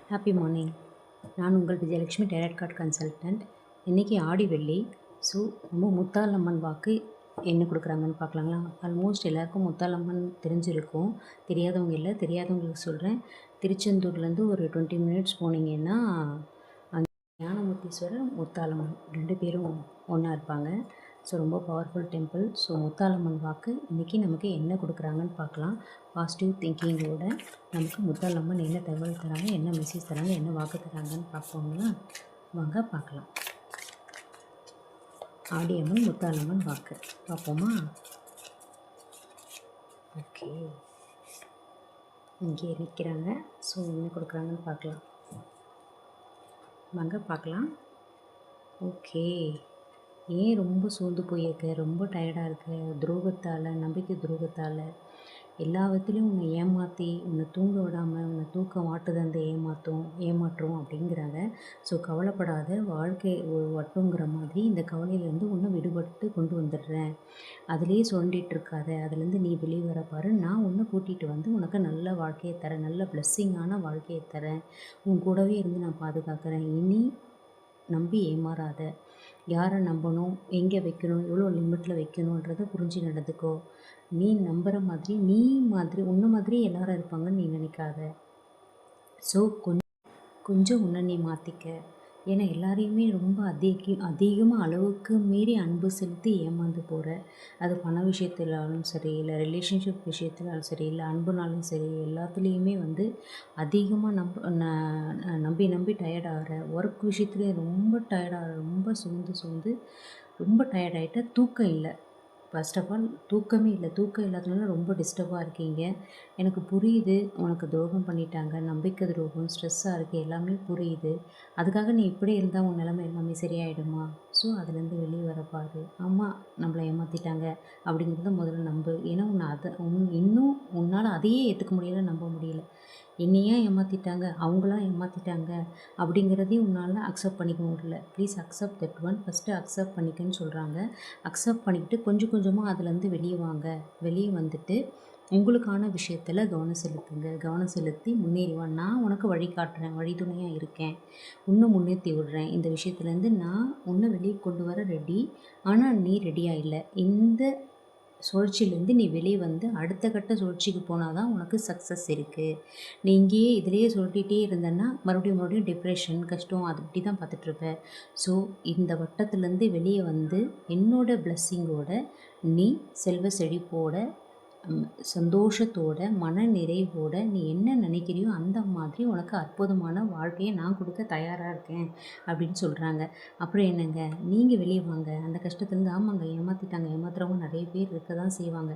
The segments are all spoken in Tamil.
Happy morning. நான் உங்கள் விஜயலட்சுமி டைரக்ட் கார்ட் கன்சல்டன்ட். இன்றைக்கி ஆடி வெள்ளி. ஸோ நம்ம முத்தாலம்மன் வாக்கு என்ன கொடுக்குறாங்கன்னு பார்க்கலாங்களா. ஆல்மோஸ்ட் எல்லாருக்கும் முத்தாலம்மன் தெரிஞ்சிருக்கும். தெரியாதவங்க இல்லை, தெரியாதவங்களுக்கு சொல்கிறேன். திருச்செந்தூர்லேருந்து ஒரு 20 மினிட்ஸ் போனீங்கன்னா அங்கே ஞானமூர்த்தீஸ்வரர், முத்தாலம்மன் 2 பேரும் ஒன்றா இருப்பாங்க. ஸோ ரொம்ப பவர்ஃபுல் டெம்பிள். ஸோ முத்தாலம்மன் வாக்கு இன்றைக்கி நமக்கு என்ன கொடுக்குறாங்கன்னு பார்க்கலாம். பாசிட்டிவ் திங்கிங்கோட நமக்கு முத்தாலம்மன் என்ன தகவல் தராங்க, என்ன மெசேஜ் தராங்க, என்ன வாக்கு தராங்கன்னு பார்ப்போங்களா. வாங்க பார்க்கலாம். ஆடியம்மன் முத்தாலம்மன் வாக்கு பார்ப்போமா. ஓகே, இங்கே நிற்கிறாங்க. ஸோ என்ன கொடுக்குறாங்கன்னு பார்க்கலாம். வாங்க பார்க்கலாம். ஓகே, ஏன் ரொம்ப சோர்ந்து போயிருக்க, ரொம்ப டயர்டாக இருக்க, துரோகத்தால், நம்பிக்கை துரோகத்தால், எல்லா விதத்துலேயும் உன்னை ஏமாற்றி, உன்னை தூங்க விடாமல், உன்னை தூக்கம் வாட்டுது அந்த ஏமாற்றம் அப்படிங்கிறாங்க. ஸோ கவலைப்படாத, வாழ்க்கை ஒரு வட்டங்கிற மாதிரி இந்த கவலையிலேருந்து உன்னை விடுபட்டு கொண்டு வந்துடுறேன். அதுலேயே சுரண்டிகிட்டு இருக்காத, அதுலேருந்து நீ வெளியே வர பாரு. நான் உன்னை கூட்டிகிட்டு வந்து உனக்கு நல்ல வாழ்க்கையை தரேன், நல்ல பிளெஸ்ஸிங்கான வாழ்க்கையை தரேன், உன் கூடவே இருந்து நான் பாதுகாக்கிறேன். இனி நம்பி ஏமாறாத. யாரை நம்பணும், எங்கே வைக்கணும், எவ்வளோ லிமிட்டில் வைக்கணுன்றதை புரிஞ்சு நடந்துக்கோ. நீ நம்புகிற மாதிரி, உன்னை மாதிரி எல்லாரும் இருப்பாங்கன்னு நீ நினைக்காத. ஸோ கொஞ்சம் உன்னை நீ மாற்றிக்க. ஏன்னா எல்லாரையுமே ரொம்ப அதிகமாக அளவுக்கு மீறி அன்பு செலுத்தி ஏமாந்து போகிற. அது பண விஷயத்திலாலும் சரி, இல்லை ரிலேஷன்ஷிப் விஷயத்திலாலும் சரி, இல்லை அன்புனாலும் சரி, எல்லாத்துலேயுமே அதிகமாக நம்பி டயர்டாகிற. ஒர்க் விஷயத்துலேயே ரொம்ப டயர்டாகிற, ரொம்ப சோர்ந்து ரொம்ப டயர்டாகிட்ட. தூக்கம் இல்லை. ஃபர்ஸ்ட் ஆஃப் ஆல் தூக்கமே இல்லை. தூக்கம் இல்லாதனால ரொம்ப டிஸ்டர்பாக இருக்கீங்க. எனக்கு புரியுது, உனக்கு துரோகம் பண்ணிட்டாங்க, நம்பிக்கை துரோகம், ஸ்ட்ரெஸ்ஸாக இருக்குது, எல்லாமே புரியுது. அதுக்காக நீ இப்படியே இருந்தால் உன் நிலைமை எல்லாமே சரியாயிடுமா? ஸோ அதுலேருந்து வெளியே வர பாரு. ஆமாம், நம்மளை ஏமாற்றிட்டாங்க அப்படிங்கிறத முதல்ல நம்பு. ஏன்னா இன்னும் உன்னால் அதையே ஏற்றுக்க முடியல, நம்ப முடியல. என்னையா ஏமாற்றிட்டாங்க, அவங்களாம் ஏமாற்றிட்டாங்க அப்படிங்கிறதையும் உன்னால் அக்செப்ட் பண்ணிக்க முடியல. Please accept that one. First accept பண்ணிக்கன்னு சொல்கிறாங்க. அக்செப்ட் பண்ணிக்கிட்டு கொஞ்சம் கொஞ்சமாக அதுலேருந்து வெளியே வாங்க. வெளியே வந்துட்டு உங்களுக்கான விஷயத்தில் கவனம் செலுத்தி முன்னேறிவா. நான் உனக்கு வழி காட்டுறேன், வழித்துணையாக இருக்கேன், உன்னை முன்னேற்றி விடுறேன். இந்த விஷயத்துலேருந்து நான் உன்னை வெளியே கொண்டு வர ரெடி. ஆனால் நீ ரெடியாக இல்லை. இந்த சுழற்சியிலேருந்து நீ வெளியே வந்து அடுத்த கட்ட சுழற்சிக்கு போனால் தான் உனக்கு சக்ஸஸ் இருக்குது. நீ இங்கேயே இதிலேயே சொல்லிகிட்டே இருந்தேன்னா மறுபடியும் டிப்ரெஷன், கஷ்டம், அது இப்படி தான் பார்த்துட்ருப்ப. ஸோ இந்த வட்டத்துலேருந்து வெளியே வந்து என்னோடய பிளெஸ்ஸிங்கோட நீ செல்வ செழிப்போட, சந்தோஷத்தோட, மன நிறைவோட நீ என்ன நினைக்கிறியோ அந்த மாதிரி உனக்கு அற்புதமான வாழ்க்கையை நான் கொடுக்க தயாராக இருக்கேன் அப்படின்னு சொல்கிறாங்க. அப்புறம் என்னங்க, நீங்கள் வெளியே வாங்க அந்த கஷ்டத்துலேருந்து. ஆமாங்க, ஏமாற்றிட்டாங்க, ஏமாத்துறவங்க நிறைய பேர் இருக்க தான் செய்வாங்க.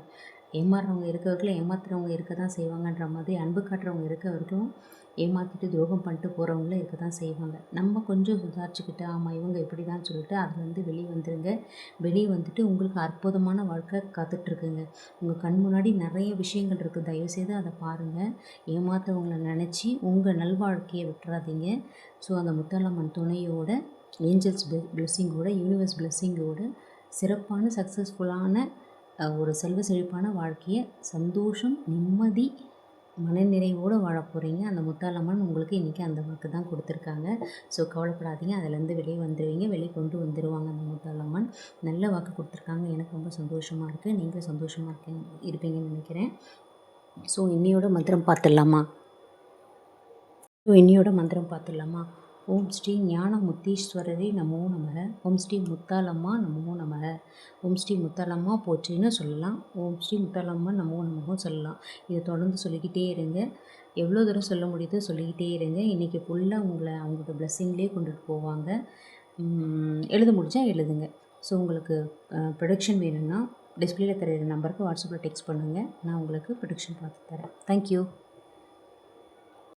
ஏமாறுறவங்க இருக்க வரைக்கும் ஏமாத்துறவங்க இருக்க தான் செய்வாங்கன்ற மாதிரி, அன்பு காட்டுறவங்க இருக்க வரைக்கும் ஏமாற்றிட்டு துரோகம் பண்ணிட்டு போகிறவங்களும் இருக்க தான் செய்வாங்க. நம்ம கொஞ்சம் சுதாரிச்சுக்கிட்டு, ஆமாம் இவங்க இப்படி தான் சொல்லிட்டு அதுலேருந்து வெளியே வந்துடுங்க. வெளியே வந்துட்டு உங்களுக்கு அற்புதமான வாழ்க்கை காத்துட்ருக்குங்க. உங்கள் கண் முன்னாடி நிறைய விஷயங்கள் இருக்குது. தயவுசெய்து அதை பாருங்கள். ஏமாற்றவங்களை நினச்சி உங்கள் நல்வாழ்க்கையை விட்டுறாதீங்க. ஸோ அந்த முத்தாலம்மன் துணையோட, ஏஞ்சல்ஸ் பிளெஸ்ஸிங்கோட, யூனிவர்ஸ் பிளெஸ்ஸிங்கோட சிறப்பான சக்ஸஸ்ஃபுல்லான ஒரு செல்வ செழிப்பான வாழ்க்கையை சந்தோஷம், நிம்மதி, மனநிறைவோடு வாழ போகிறீங்க. அந்த முத்தாலம்மன் உங்களுக்கு இன்றைக்கி அந்த வாக்கு தான் கொடுத்துருக்காங்க. ஸோ கவலைப்படாதீங்க, அதிலேருந்து வெளியே வந்துடுவீங்க, வெளியே கொண்டு வந்துடுவாங்க. அந்த முத்தாலம்மன் நல்ல வாக்கு கொடுத்துருக்காங்க. எனக்கு ரொம்ப சந்தோஷமாக இருக்குது. நீங்கள் சந்தோஷமாக இருப்பீங்கன்னு நினைக்கிறேன். ஸோ இன்னையோட மந்திரம் பார்த்துடலாமா. ஓம் ஸ்ரீ ஞானமுத்தீஸ்வரரே நமோ நமக. ஓம் ஸ்ரீ முத்தாலம்மா நமோ நமக. ஓம் ஸ்ரீ முத்தாலம்மா போற்றின்னு சொல்லலாம். ஓம் ஸ்ரீ முத்தாலம்மா நமோ நமகவும் சொல்லலாம். இதை தொடர்ந்து சொல்லிக்கிட்டே இருங்க. எவ்வளோ தூரம் சொல்ல முடியுதோ சொல்லிக்கிட்டே இருங்க. இன்றைக்கி ஃபுல்லாக அவங்களோட பிளெஸ்ஸிங்லேயே கொண்டுட்டு போவாங்க. எழுத முடிஞ்சால் எழுதுங்க. ஸோ உங்களுக்கு ப்ரொடக்ஷன் வேணும்னா டிஸ்பிளேல தர நம்பருக்கு வாட்ஸ்அப்பில் டெக்ஸ்ட் பண்ணுங்கள். நான் உங்களுக்கு ப்ரொடக்ஷன் பார்த்து தரேன். தேங்க்யூ.